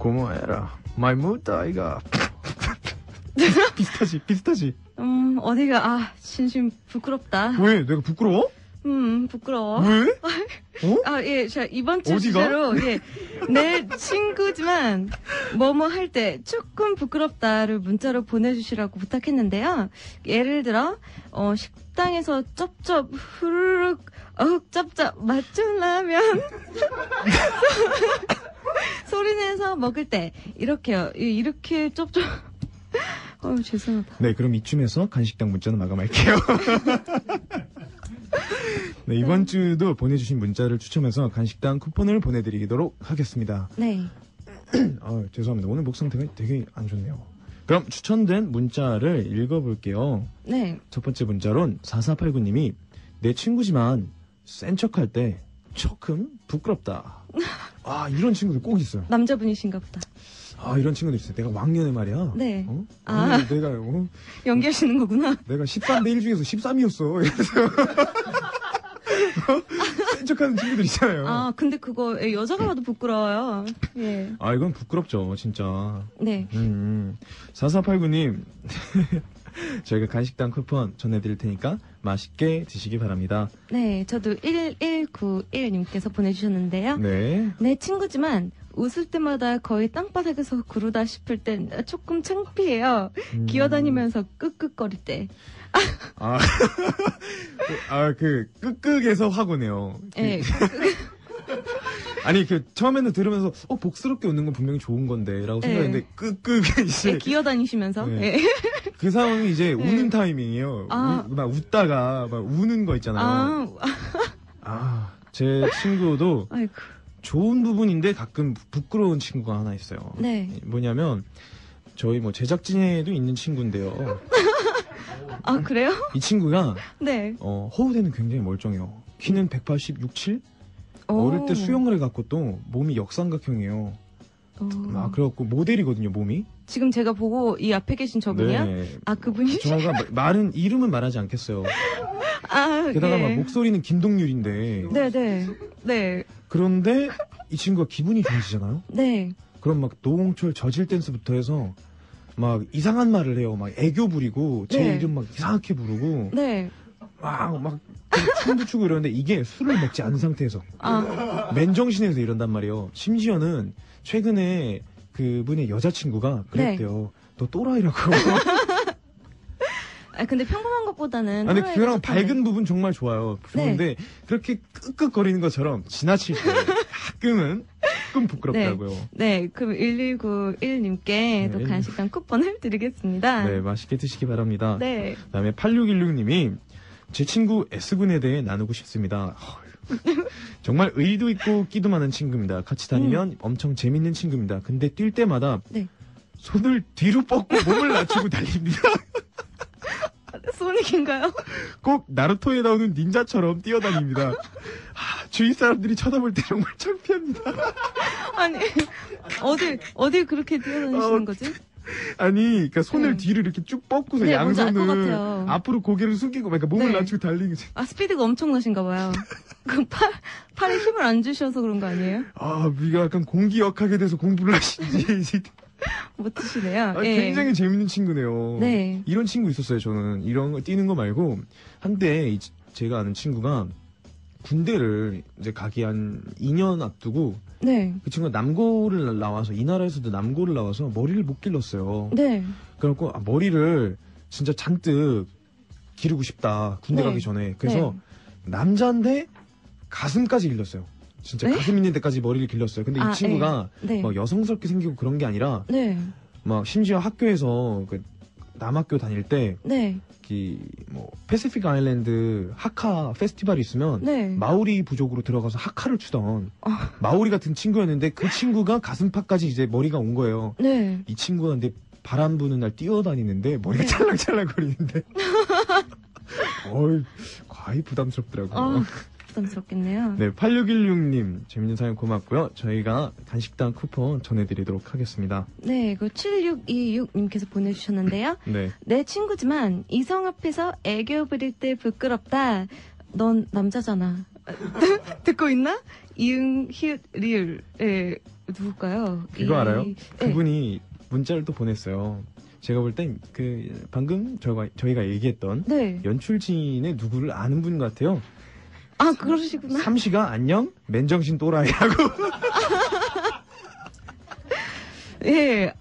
고마워해라. 마이 무다이가. 비슷하지. 어디가, 진심 부끄럽다. 왜? 내가 부끄러워? 부끄러워. 왜? 예, 자, 이번 주 어디가? 주제로, 예, 내 친구지만, 뭐뭐 할 때 조금 부끄럽다를 문자로 보내주시라고 부탁했는데요. 예를 들어, 식당에서 쩝쩝, 후루룩, 짭짭, 맛좀 라면. 소리내서 먹을 때, 이렇게요. 이렇게 쩝쩝. 죄송하다. 네, 그럼 이쯤에서 간식당 문자는 마감할게요. 네, 이번 주도 보내주신 문자를 추첨해서 간식당 쿠폰을 보내드리도록 하겠습니다. 네. 죄송합니다. 오늘 목 상태가 되게 안 좋네요. 그럼 추천된 문자를 읽어볼게요. 네. 첫 번째 문자론 4489님이 내 친구지만 센 척할 때 조금 부끄럽다. 이런 친구들 꼭 있어요. 남자분이신가 보다. 이런 친구들 있어요. 내가 왕년에 말이야. 네. 내가 연기하시는 거구나. 내가 13대 1 중에서 13이었어. 이래서 센 척하는 친구들 있잖아요. 근데 그거 여자가 봐도 부끄러워요. 예. 이건 부끄럽죠, 진짜. 네. 4489님, 저희가 간식당 쿠폰 전해드릴 테니까 맛있게 드시기 바랍니다. 네, 저도 1191님께서 보내주셨는데요. 네. 내 친구지만 웃을 때마다 거의 땅바닥에서 구르다 싶을 땐 조금 창피해요. 기어다니면서 끄끄거릴 때. 끄끄에서 화고네요. 네. 아니, 처음에는 들으면서, 복스럽게 웃는 건 분명히 좋은 건데, 라고 생각했는데, 이제. 기어다니시면서. 네. 그 상황이 이제 우는 타이밍이에요. 막 웃다가, 막 우는 거 있잖아요. 제 친구도 아이고. 좋은 부분인데 가끔 부끄러운 친구가 하나 있어요. 네. 뭐냐면, 저희 제작진에도 있는 친구인데요. 그래요? 이 친구가, 네. 허우대는 굉장히 멀쩡해요. 키는 186, 7? 어릴 때 수영을 해갖고 또 몸이 역삼각형이에요. 그래갖고 모델이거든요, 몸이. 지금 제가 보고 이 앞에 계신 저분이요? 네. 그분이시죠? 저가 이름은 말하지 않겠어요. 게다가 막 목소리는 김동률인데. 네. 그런데 이 친구가 기분이 좋아지잖아요? 네. 그럼 막 노홍철 저질 댄스부터 해서 막 이상한 말을 해요. 막 애교 부리고 제 이름 막 이상하게 부르고. 네. 막 춤도 추고 이러는데 이게 술을 먹지 않은 상태에서 맨정신에서 이런단 말이에요. 심지어는 최근에 그분의 여자친구가 그랬대요. 너 또라이라고. 근데 평범한 것보다는. 근데 그랑 밝은 부분 정말 좋아요. 그런데 그렇게 끄끄거리는 것처럼 지나칠 때 가끔은 조금 부끄럽더라고요. 네, 그럼 1191님께 또 간식당 쿠폰을 드리겠습니다. 네, 맛있게 드시기 바랍니다. 네. 그다음에 8616님이 제 친구 S군에 대해 나누고 싶습니다. 정말 의리도 있고 끼도 많은 친구입니다. 같이 다니면 엄청 재밌는 친구입니다. 근데 뛸 때마다 손을 뒤로 뻗고 몸을 낮추고 달립니다. 소닉인가요? 꼭 나루토에 나오는 닌자처럼 뛰어다닙니다. 주위 사람들이 쳐다볼 때 정말 창피합니다. 아니, 어디 그렇게 뛰어다니시는 거지? 그러니까 손을 뒤로 이렇게 쭉 뻗고서 양손을 앞으로 고개를 숙이고, 그러니까 몸을 낮추고 달리는 거지. 스피드가 엄청나신가 봐요. 그 팔에 힘을 안 주셔서 그런 거 아니에요? 위가 약간 공기역하게 돼서 공부를 하시는지. 멋지시네요. 굉장히 재밌는 친구네요. 네. 이런 친구 있었어요, 저는. 이런 거 뛰는 거 말고, 한때 제가 아는 친구가 군대를 이제 가기 한 2년 앞두고, 그 친구가 남고를 나와서, 이 나라에서도 남고를 나와서 머리를 못 길렀어요. 네. 그래갖고, 머리를 진짜 잔뜩 기르고 싶다, 군대 가기 전에. 그래서 남자인데 가슴까지 길렀어요. 진짜 가슴 있는 데까지 머리를 길렀어요. 근데 이 친구가 막 여성스럽게 생기고 그런 게 아니라 막 심지어 학교에서 남학교 다닐 때 패시픽 아일랜드 하카 페스티벌이 있으면 마오리 부족으로 들어가서 하카를 추던 마오리 같은 친구였는데 그 친구가 가슴팍까지 이제 머리가 온 거예요. 이 친구가 근데 바람 부는 날 뛰어다니는데 머리가 찰랑찰랑 거리는데 과히 부담스럽더라고요. 부담스럽겠네요. 네, 8616님 재밌는 사연 고맙고요. 저희가 간식당 쿠폰 전해드리도록 하겠습니다. 네, 7626님께서 보내주셨는데요. 내 친구지만 이성 앞에서 애교 부릴 때 부끄럽다. 넌 남자잖아. 듣고 있나? 이응, 히읗, 리을. 예, 누굴까요? 그거 알아요? 예. 그분이 문자를 또 보냈어요. 제가 볼 땐 방금 저희가 얘기했던 네. 연출진의 누구를 아는 분 같아요. 아, 그러시구나. 삼시가 안녕? 맨정신 또라이라고. 예,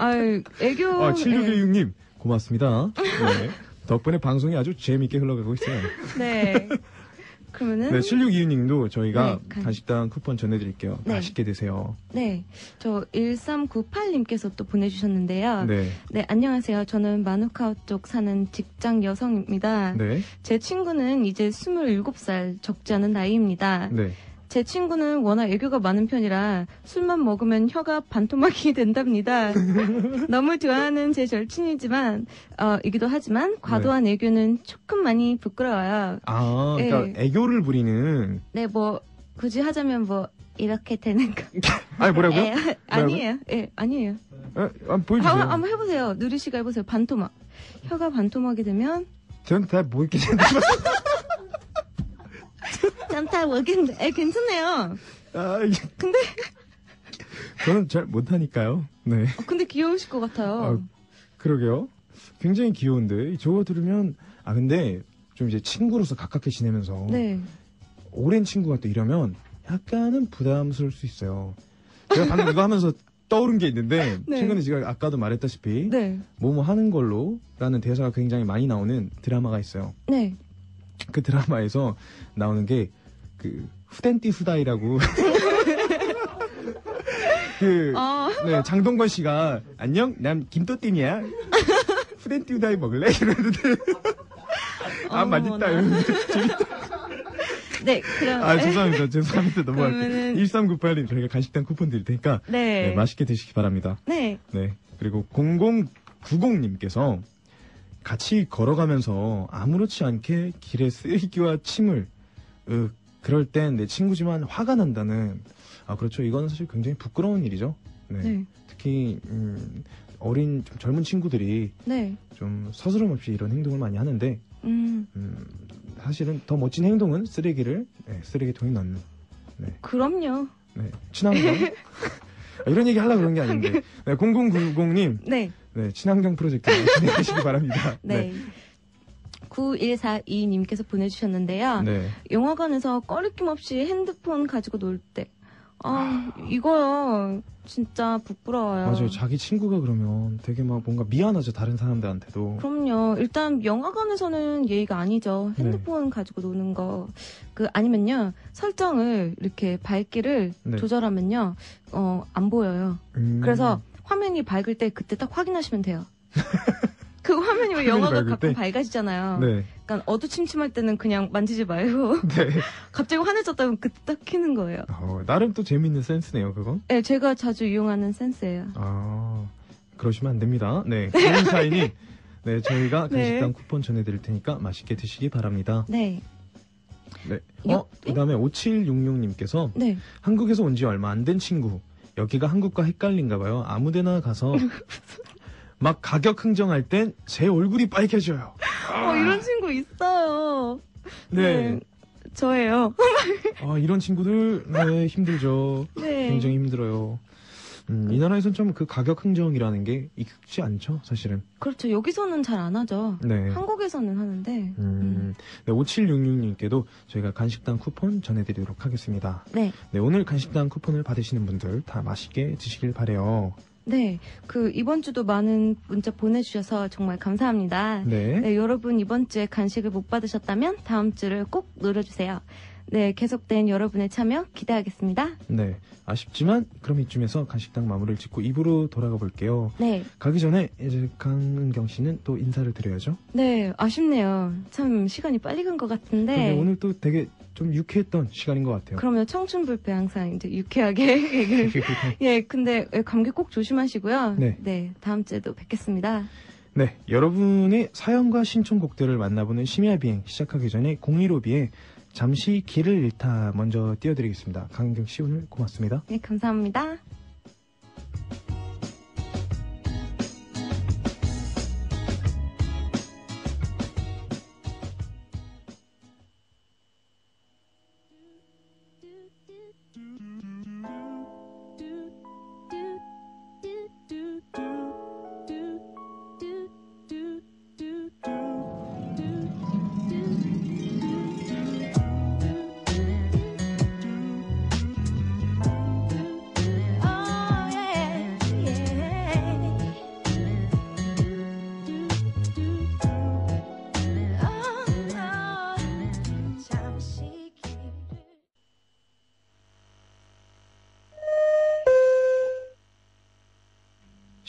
애교. 7616님, 고맙습니다. 네. 덕분에 방송이 아주 재미있게 흘러가고 있어요. 네. 그러면은. 네, 7622님도 저희가 네, 간식당 쿠폰 전해드릴게요. 네. 맛있게 드세요. 네. 저 1398님께서 또 보내주셨는데요. 네. 네, 안녕하세요. 저는 마누카우 쪽 사는 직장 여성입니다. 네. 제 친구는 이제 27살, 적지 않은 나이입니다. 네. 제 친구는 워낙 애교가 많은 편이라 술만 먹으면 혀가 반토막이 된답니다. 너무 좋아하는 제 절친이지만 이기도 하지만 과도한 애교는 조금 많이 부끄러워요. 아, 그러니까 예. 애교를 부리는. 네, 뭐 굳이 하자면 뭐 이렇게 되는 거. 아니, 뭐라고요? 예, 아니에요. 예, 아니에요. 보여주세요. 한번 해보세요. 누리 씨가 해보세요. 반토막. 혀가 반토막이 되면 저는 다 뭐 이렇게 생각. 짠타 먹겠는데. 괜찮네요. 근데 저는 잘 못하니까요. 네. 근데 귀여우실 것 같아요. 그러게요. 굉장히 귀여운데 저거 들으면 근데 좀 이제 친구로서 가깝게 지내면서 네. 오랜 친구가 또 이러면 약간은 부담스러울 수 있어요. 제가 방금 이거 하면서 떠오른 게 있는데 네. 최근에 제가 아까도 말했다시피 네. 뭐뭐 하는 걸로라는 대사가 굉장히 많이 나오는 드라마가 있어요. 네. 그 드라마에서 나오는 게 후덴띠 후다이라고 네, 장동건 씨가 안녕 난 김또띠이야 후덴띠 후다이 먹을래? 이러는데 맛있다 이러는데 재밌다. 네, 그럼. 죄송합니다. 넘어갈게요. 1398님 저희가 간식당 쿠폰 드릴 테니까 네, 맛있게 드시기 바랍니다. 네. 네. 그리고 0090님께서 같이 걸어가면서 아무렇지 않게 길에 쓰레기와 침을 그럴 땐 내 친구지만 화가 난다는. 그렇죠. 이거는 사실 굉장히 부끄러운 일이죠. 네. 네. 특히 어린 좀 젊은 친구들이 네. 좀 서스럼 없이 이런 행동을 많이 하는데 사실은 더 멋진 행동은 쓰레기통에 넣는. 네. 그럼요. 네. 친환경. 이런 얘기 하려고 그런 게 아닌데. 네, 0090님. 네. 네, 친환경 프로젝트 진행하시기 바랍니다. 네. 9142님께서 보내주셨는데요. 네. 영화관에서 꺼리낌 없이 핸드폰 가지고 놀 때. 이거요. 진짜 부끄러워요. 맞아요. 자기 친구가 그러면 되게 막 뭔가 미안하죠. 다른 사람들한테도. 그럼요. 일단 영화관에서는 예의가 아니죠. 핸드폰 가지고 노는 거. 아니면요. 설정을 이렇게 밝기를 조절하면요. 안 보여요. 그래서 화면이 밝을 때 그때 딱 확인하시면 돼요. 그 화면이 왜 영화가 가끔 밝아지잖아요. 네. 그러니까 어두침침할 때는 그냥 만지지 말고 네. 갑자기 환해졌다면 그때 딱 켜는 거예요. 나름 또 재밌는 센스네요, 그거. 네, 제가 자주 이용하는 센스예요. 그러시면 안 됩니다. 네, 고인사인이 네, 저희가 간식당 쿠폰 전해드릴 테니까 맛있게 드시기 바랍니다. 네. 네. 그다음에 5766님께서 네. 한국에서 온 지 얼마 안 된 친구. 여기가 한국과 헷갈린가 봐요. 아무데나 가서 막 가격 흥정할 땐 제 얼굴이 빨개져요. 이런 친구 있어요. 네. 저예요. 이런 친구들, 네, 힘들죠. 네. 굉장히 힘들어요. 이 나라에선 좀 그 가격 흥정이라는 게 익숙지 않죠, 사실은. 그렇죠. 여기서는 잘 안 하죠. 네. 한국에서는 하는데. 네, 5766님께도 저희가 간식당 쿠폰 전해드리도록 하겠습니다. 네. 네, 오늘 간식당 쿠폰을 받으시는 분들 다 맛있게 드시길 바래요. 네. 이번 주도 많은 문자 보내주셔서 정말 감사합니다. 네. 네, 여러분 이번 주에 간식을 못 받으셨다면 다음 주를 꼭 노려주세요. 네, 계속된 여러분의 참여 기대하겠습니다. 네. 아쉽지만 그럼 이쯤에서 간식당 마무리를 짓고 입으로 돌아가 볼게요. 네. 가기 전에 이제 강은경 씨는 또 인사를 드려야죠. 네, 아쉽네요. 참 시간이 빨리 간 것 같은데. 근데 오늘 또 되게 좀 유쾌했던 시간인 것 같아요. 그럼요. 청춘불패 항상 이제 유쾌하게 얘기를. 예, 근데 감기 꼭 조심하시고요. 네. 네, 다음 주에도 뵙겠습니다. 네, 여러분의 사연과 신청곡들을 만나보는 심야 비행 시작하기 전에 015B의 잠시 길을 잃다 먼저 띄워드리겠습니다. 강은경 씨 오늘 고맙습니다. 네, 감사합니다.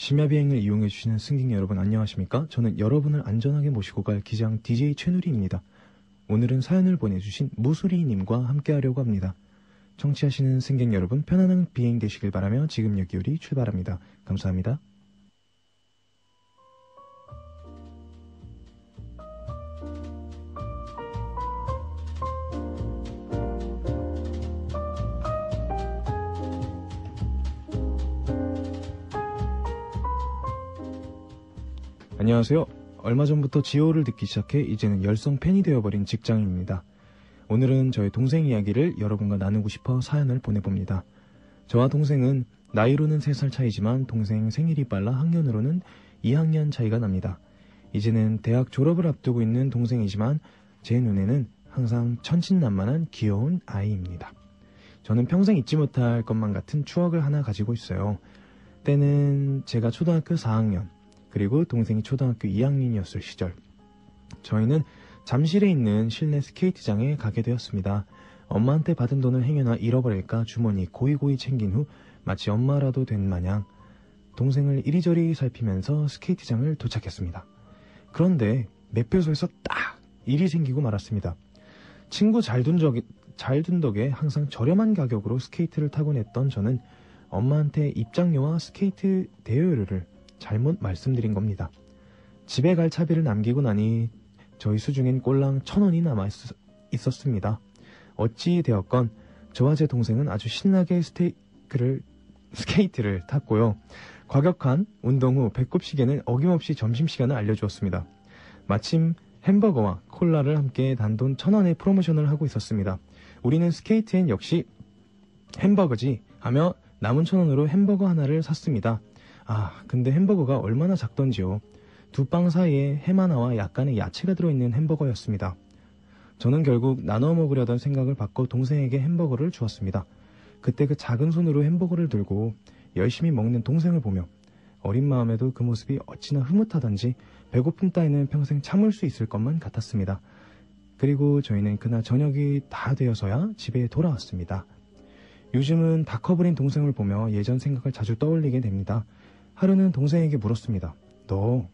심야비행을 이용해주시는 승객 여러분 안녕하십니까? 저는 여러분을 안전하게 모시고 갈 기장 DJ 최누리입니다. 오늘은 사연을 보내주신 무수리님과 함께하려고 합니다. 청취하시는 승객 여러분 편안한 비행 되시길 바라며 지금 여기요리 출발합니다. 감사합니다. 안녕하세요. 얼마 전부터 지오를 듣기 시작해 이제는 열성 팬이 되어버린 직장인입니다. 오늘은 저의 동생 이야기를 여러분과 나누고 싶어 사연을 보내봅니다. 저와 동생은 나이로는 3살 차이지만 동생 생일이 빨라 학년으로는 2학년 차이가 납니다. 이제는 대학 졸업을 앞두고 있는 동생이지만 제 눈에는 항상 천진난만한 귀여운 아이입니다. 저는 평생 잊지 못할 것만 같은 추억을 하나 가지고 있어요. 때는 제가 초등학교 4학년 그리고 동생이 초등학교 2학년이었을 시절 저희는 잠실에 있는 실내 스케이트장에 가게 되었습니다. 엄마한테 받은 돈을 행여나 잃어버릴까 주머니 고이고이 챙긴 후 마치 엄마라도 된 마냥 동생을 이리저리 살피면서 스케이트장을 도착했습니다. 그런데 매표소에서 딱 일이 생기고 말았습니다. 친구 잘 둔 덕에 항상 저렴한 가격으로 스케이트를 타곤 했던 저는 엄마한테 입장료와 스케이트 대여료를 잘못 말씀드린 겁니다. 집에 갈 차비를 남기고 나니 저희 수중엔 꼴랑 1,000원이 남아 있었습니다. 어찌 되었건 저와 제 동생은 아주 신나게 스케이트를 탔고요. 과격한 운동 후 배꼽 시계는 어김없이 점심시간을 알려주었습니다. 마침 햄버거와 콜라를 함께 단돈 1,000원의 프로모션을 하고 있었습니다. 우리는 스케이트엔 역시 햄버거지 하며 남은 1,000원으로 햄버거 하나를 샀습니다. 근데 햄버거가 얼마나 작던지요. 두 빵 사이에 햄 하나와 약간의 야채가 들어있는 햄버거였습니다. 저는 결국 나눠 먹으려던 생각을 바꿔 동생에게 햄버거를 주었습니다. 그때 그 작은 손으로 햄버거를 들고 열심히 먹는 동생을 보며 어린 마음에도 그 모습이 어찌나 흐뭇하던지 배고픔 따위는 평생 참을 수 있을 것만 같았습니다. 그리고 저희는 그날 저녁이 다 되어서야 집에 돌아왔습니다. 요즘은 다 커버린 동생을 보며 예전 생각을 자주 떠올리게 됩니다. 하루는 동생에게 물었습니다. 너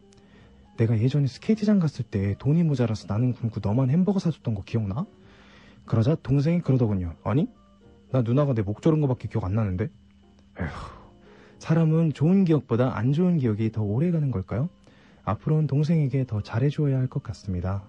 내가 예전에 스케이트장 갔을 때 돈이 모자라서 나는 굶고 너만 햄버거 사줬던 거 기억나? 그러자 동생이 그러더군요. 아니? 나 누나가 내 목 조른 거밖에 기억 안 나는데? 에휴, 사람은 좋은 기억보다 안 좋은 기억이 더 오래 가는 걸까요? 앞으로는 동생에게 더 잘해줘야 할 것 같습니다.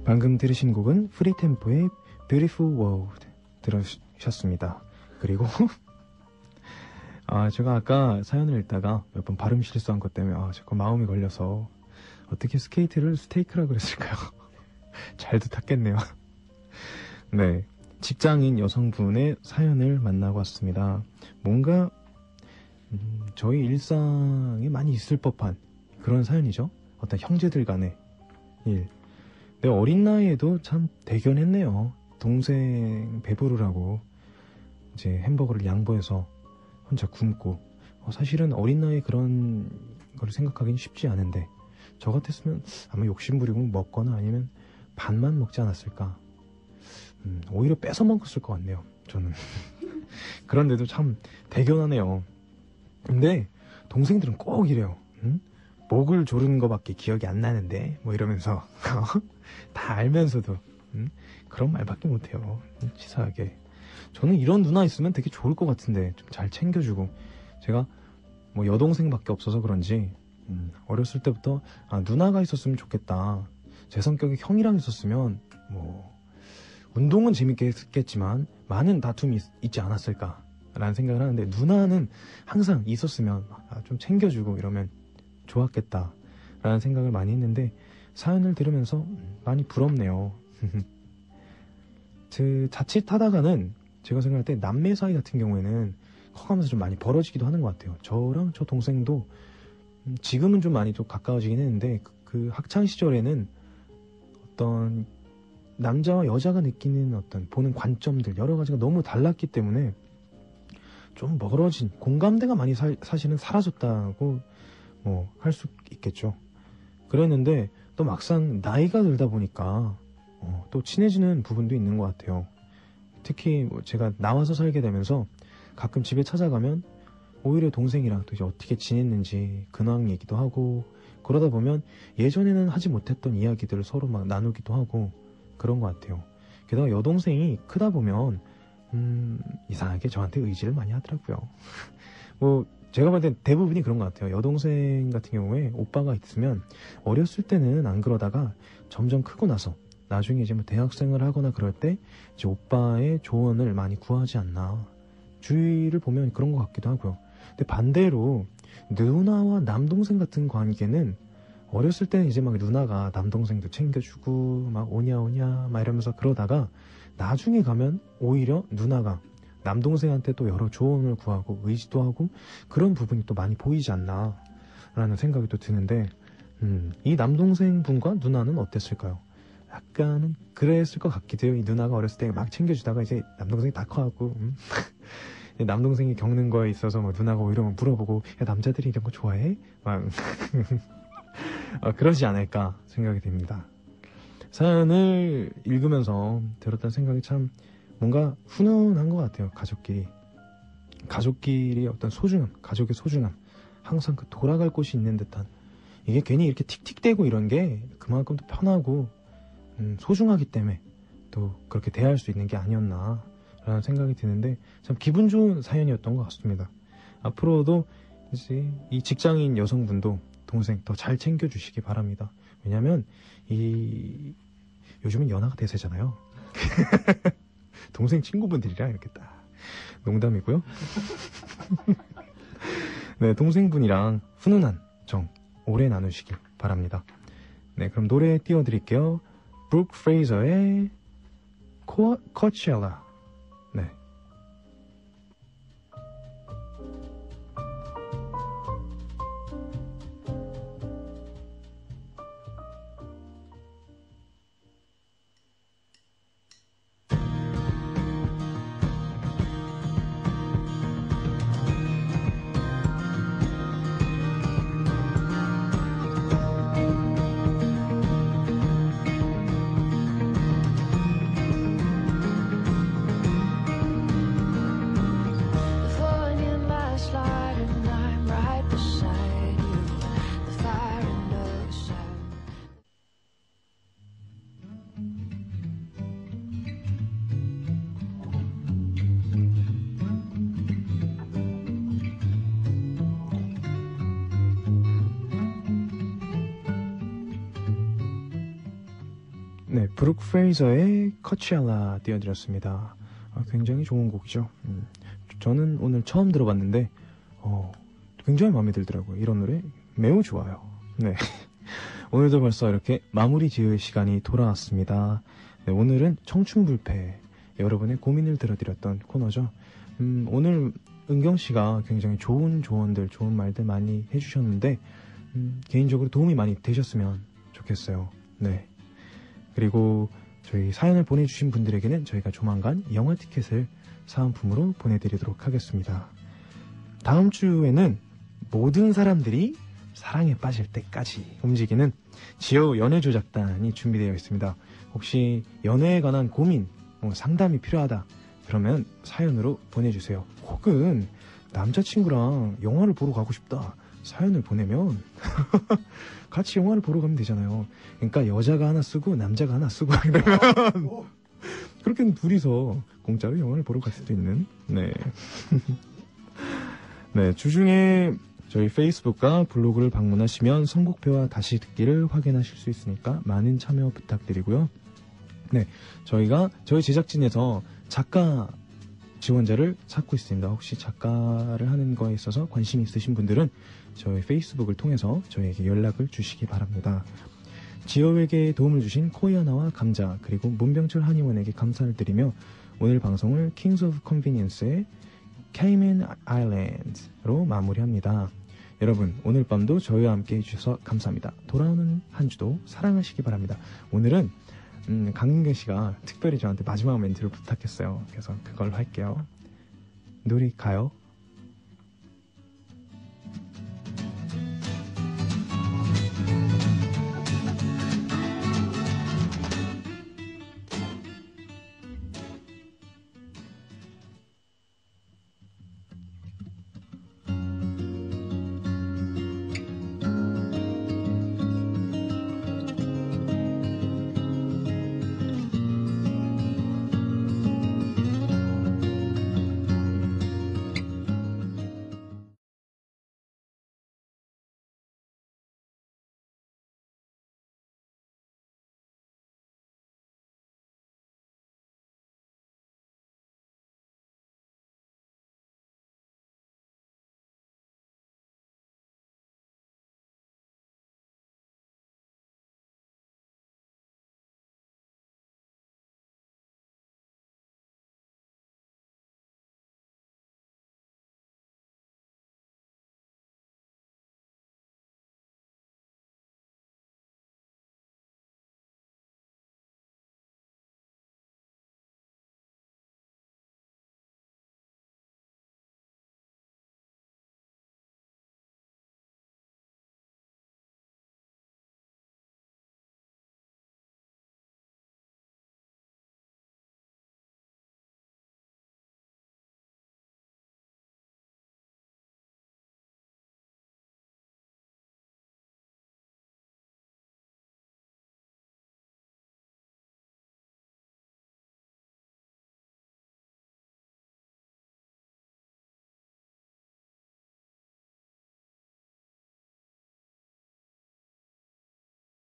방금 들으신 곡은 프리템포의 Beautiful World 들으셨습니다. 그리고 제가 아까 사연을 읽다가 몇 번 발음 실수한 것 때문에 자꾸 마음이 걸려서 어떻게 스케이트를 스테이크라 그랬을까요? 잘도 탔겠네요. 네, 직장인 여성분의 사연을 만나고 왔습니다. 뭔가 저희 일상에 많이 있을 법한 그런 사연이죠. 어떤 형제들 간의 일. 내 어린 나이에도 참 대견했네요. 동생 배부르라고 이제 햄버거를 양보해서 혼자 굶고 사실은 어린 나이에 그런 걸 생각하기는 쉽지 않은데 저 같았으면 아마 욕심부리고 먹거나 아니면 반만 먹지 않았을까. 오히려 뺏어 먹었을 것 같네요. 저는. 그런데도 참 대견하네요. 근데 동생들은 꼭 이래요. 목을 조르는 거밖에 기억이 안 나는데 뭐 이러면서 다 알면서도 그런 말밖에 못해요. 치사하게. 저는 이런 누나 있으면 되게 좋을 것 같은데 좀 잘 챙겨주고 제가 뭐 여동생밖에 없어서 그런지 어렸을 때부터 누나가 있었으면 좋겠다. 제 성격이 형이랑 있었으면 뭐 운동은 재밌게 했겠지만 많은 다툼이 있지 않았을까 라는 생각을 하는데 누나는 항상 있었으면 좀 챙겨주고 이러면 좋았겠다 라는 생각을 많이 했는데 사연을 들으면서 많이 부럽네요. 자칫하다가는 제가 생각할 때 남매 사이 같은 경우에는 커가면서 좀 많이 벌어지기도 하는 것 같아요. 저랑 저 동생도 지금은 좀 많이 좀 가까워지긴 했는데 그 학창 시절에는 어떤 남자와 여자가 느끼는 어떤 보는 관점들 여러 가지가 너무 달랐기 때문에 좀 멀어진 공감대가 많이 사실은 사라졌다고 뭐 할 수 있겠죠. 그랬는데 또 막상 나이가 들다 보니까 또 친해지는 부분도 있는 것 같아요. 특히 뭐 제가 나와서 살게 되면서 가끔 집에 찾아가면 오히려 동생이랑 또 이제 어떻게 지냈는지 근황 얘기도 하고 그러다 보면 예전에는 하지 못했던 이야기들을 서로 막 나누기도 하고 그런 것 같아요. 게다가 여동생이 크다 보면 이상하게 저한테 의지를 많이 하더라고요. 뭐 제가 볼 땐 대부분이 그런 것 같아요. 여동생 같은 경우에 오빠가 있으면 어렸을 때는 안 그러다가 점점 크고 나서 나중에 이제 뭐 대학생을 하거나 그럴 때 이제 오빠의 조언을 많이 구하지 않나. 주위를 보면 그런 것 같기도 하고요. 근데 반대로 누나와 남동생 같은 관계는 어렸을 때는 이제 막 누나가 남동생도 챙겨주고 막 오냐 막 이러면서 그러다가 나중에 가면 오히려 누나가 남동생한테 또 여러 조언을 구하고 의지도 하고 그런 부분이 또 많이 보이지 않나 라는 생각이 또 드는데 이 남동생 분과 누나는 어땠을까요? 약간은 그랬을 것 같기도 해요. 이 누나가 어렸을 때 막 챙겨주다가 이제 남동생이 다 커갖고 남동생이 겪는 거에 있어서 뭐 누나가 오히려 물어보고 야 남자들이 이런 거 좋아해? 막 그러지 않을까 생각이 됩니다. 사연을 읽으면서 들었던 생각이 참 뭔가 훈훈한 것 같아요. 가족끼리 어떤 소중함, 가족의 소중함, 항상 그 돌아갈 곳이 있는 듯한 이게 괜히 이렇게 틱틱대고 이런 게 그만큼 또 편하고 소중하기 때문에 또 그렇게 대할 수 있는 게 아니었나 라는 생각이 드는데 참 기분 좋은 사연이었던 것 같습니다. 앞으로도 이제 이 직장인 여성분도 동생 더 잘 챙겨주시기 바랍니다. 왜냐면 요즘은 연하가 대세잖아요. 동생 친구분들이랑 이렇게 딱 농담이고요. 네, 동생분이랑 훈훈한 정 오래 나누시길 바랍니다. 네, 그럼 노래 띄워드릴게요. 브룩 프레이저의 코첼라. 네. 네, 브룩 프레이저의 코첼라 띄워드렸습니다. 굉장히 좋은 곡이죠. 저는 오늘 처음 들어봤는데 굉장히 마음에 들더라고요. 이런 노래 매우 좋아요. 네, 오늘도 벌써 이렇게 마무리 지을 시간이 돌아왔습니다. 네, 오늘은 청춘불패 여러분의 고민을 들어드렸던 코너죠. 오늘 은경씨가 굉장히 좋은 조언들, 좋은 말들 많이 해주셨는데 개인적으로 도움이 많이 되셨으면 좋겠어요. 네. 그리고 저희 사연을 보내주신 분들에게는 저희가 조만간 영화 티켓을 사은품으로 보내드리도록 하겠습니다. 다음 주에는 모든 사람들이 사랑에 빠질 때까지 움직이는 지효 연애조작단이 준비되어 있습니다. 혹시 연애에 관한 고민, 상담이 필요하다 그러면 사연으로 보내주세요. 혹은 남자친구랑 영화를 보러 가고 싶다 사연을 보내면 같이 영화를 보러 가면 되잖아요. 그러니까 여자가 하나 쓰고 남자가 하나 쓰고 그러면 그렇게 둘이서 공짜로 영화를 보러 갈 수도 있는. 네. 네, 주중에 저희 페이스북과 블로그를 방문하시면 선곡표와 다시 듣기를 확인하실 수 있으니까 많은 참여 부탁드리고요. 네, 저희 제작진에서 작가 지원자를 찾고 있습니다. 혹시 작가를 하는 거에 있어서 관심이 있으신 분들은 저희 페이스북을 통해서 저희에게 연락을 주시기 바랍니다. 지효에게 도움을 주신 코이아나와 감자 그리고 문병철 한의원에게 감사를 드리며 오늘 방송을 Kings of Convenience의 Cayman Islands로 마무리합니다. 여러분 오늘 밤도 저희와 함께 해주셔서 감사합니다. 돌아오는 한 주도 사랑하시기 바랍니다. 오늘은 강민경 씨가 특별히 저한테 마지막 멘트를 부탁했어요. 그래서 그걸로 할게요. 노래 가요.